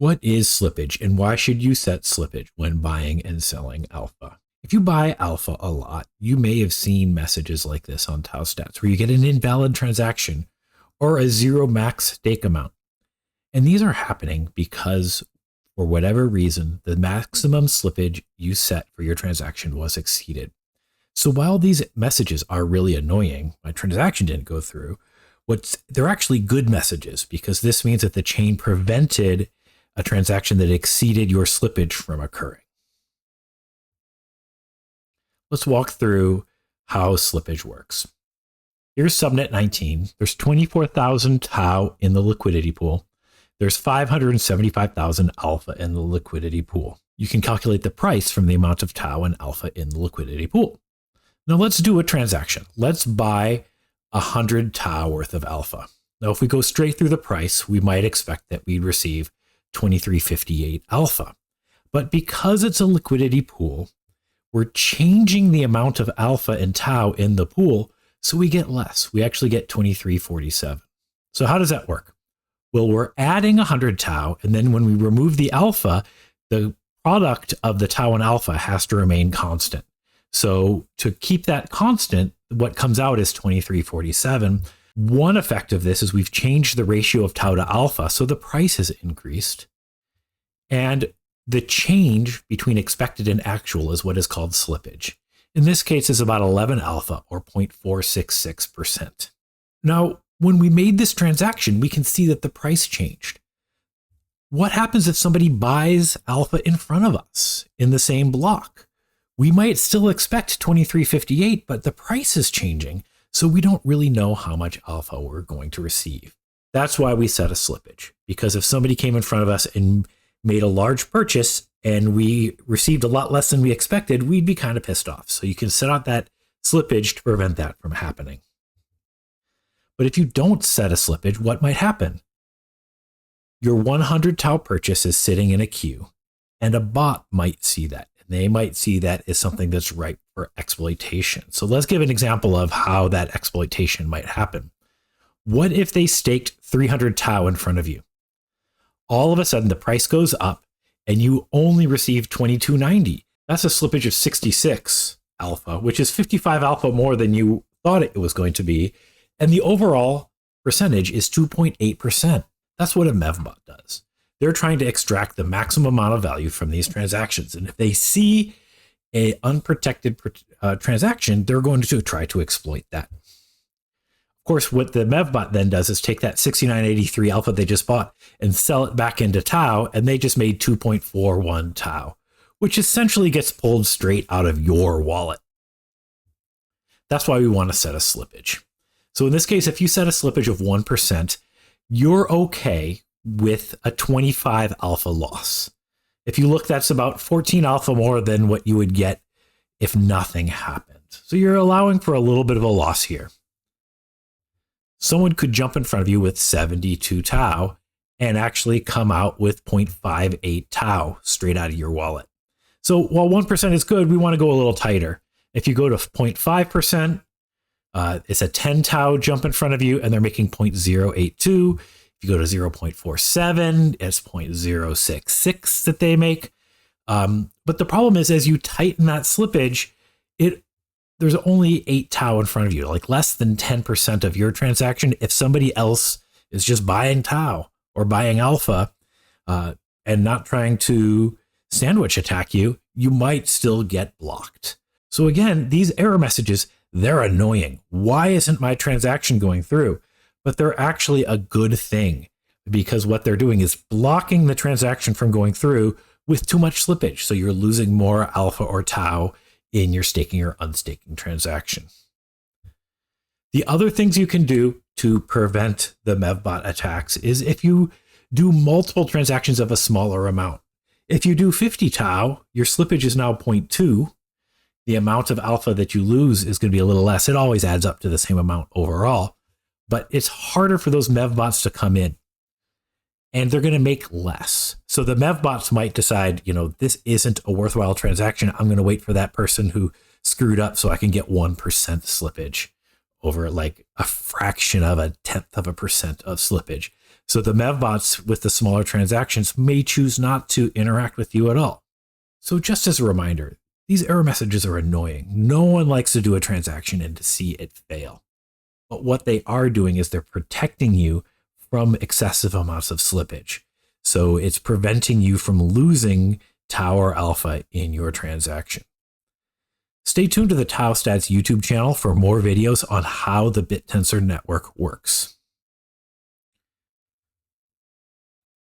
What is slippage and why should you set slippage when buying and selling alpha? If you buy alpha a lot, you may have seen messages like this on Tau Stats where you get an invalid transaction or a zero max stake amount. And these are happening because for whatever reason, the maximum slippage you set for your transaction was exceeded. So while these messages are really annoying, my transaction didn't go through, they're actually good messages because this means that the chain prevented a transaction that exceeded your slippage from occurring. Let's walk through how slippage works. Here's Subnet 19. There's 24,000 Tau in the liquidity pool. There's 575,000 alpha in the liquidity pool. You can calculate the price from the amount of Tau and alpha in the liquidity pool. Now let's do a transaction. Let's buy 100 Tau worth of alpha. Now, if we go straight through the price, we might expect that we'd receive 2358 alpha. But because it's a liquidity pool, we're changing the amount of alpha and Tau in the pool, so we get less. We actually get 2347. So how does that work? Well, we're adding 100 Tau, and then when we remove the alpha, the product of the Tau and alpha has to remain constant. So to keep that constant, what comes out is 2347. One effect of this is we've changed the ratio of Tau to alpha, so the price has increased. And the change between expected and actual is what is called slippage. In this case, it's about 11 alpha or 0.466%. Now, when we made this transaction, we can see that the price changed. What happens if somebody buys alpha in front of us in the same block? We might still expect 2358, but the price is changing, so we don't really know how much alpha we're going to receive. That's why we set a slippage, because if somebody came in front of us and made a large purchase and we received a lot less than we expected, we'd be kind of pissed off. So you can set out that slippage to prevent that from happening. But if you don't set a slippage, what might happen? Your 100 Tau purchase is sitting in a queue, and a bot might see that. They might see that as something that's ripe for exploitation. So let's give an example of how that exploitation might happen. What if they staked 300 Tau in front of you? All of a sudden, the price goes up and you only receive 2290. That's a slippage of 66 alpha, which is 55 alpha more than you thought it was going to be. And the overall percentage is 2.8%. That's what a MEVBot does. They're trying to extract the maximum amount of value from these transactions. And if they see an unprotected transaction, they're going to try to exploit that. Of course, what the MEVBot then does is take that 6983 alpha they just bought and sell it back into Tau, and they just made 2.41 Tau, which essentially gets pulled straight out of your wallet. That's why we want to set a slippage. So in this case, if you set a slippage of 1%, you're okay with a 25 alpha loss. If you look, that's about 14 alpha more than what you would get if nothing happened. So you're allowing for a little bit of a loss here. Someone could jump in front of you with 72 Tau and actually come out with 0.58 Tau straight out of your wallet. So while 1% is good, we want to go a little tighter. If you go to 0.5%, it's a 10 Tau jump in front of you and they're making 0.082. If you go to 0.47, it's 0.066 that they make. But the problem is, as you tighten that slippage, there's only 8 Tau in front of you, like less than 10% of your transaction. If somebody else is just buying Tau or buying alpha and not trying to sandwich attack you, you might still get blocked. So again, these error messages, they're annoying. Why isn't my transaction going through? But they're actually a good thing because what they're doing is blocking the transaction from going through with too much slippage. So you're losing more alpha or Tau in your staking or unstaking transaction. The other things you can do to prevent the MEVBot attacks is if you do multiple transactions of a smaller amount. If you do 50 Tau, your slippage is now 0.2. The amount of alpha that you lose is going to be a little less. It always adds up to the same amount overall. But it's harder for those MEVBots to come in and they're going to make less. So the MEVBots might decide, this isn't a worthwhile transaction. I'm going to wait for that person who screwed up so I can get 1% slippage over like a fraction of a tenth of a percent of slippage. So the mevbots with the smaller transactions may choose not to interact with you at all. So just as a reminder, these error messages are annoying. No one likes to do a transaction and to see it fail. But what they are doing is they're protecting you from excessive amounts of slippage. So it's preventing you from losing tau or alpha in your transaction. Stay tuned to the Tau Stats YouTube channel for more videos on how the BitTensor network works.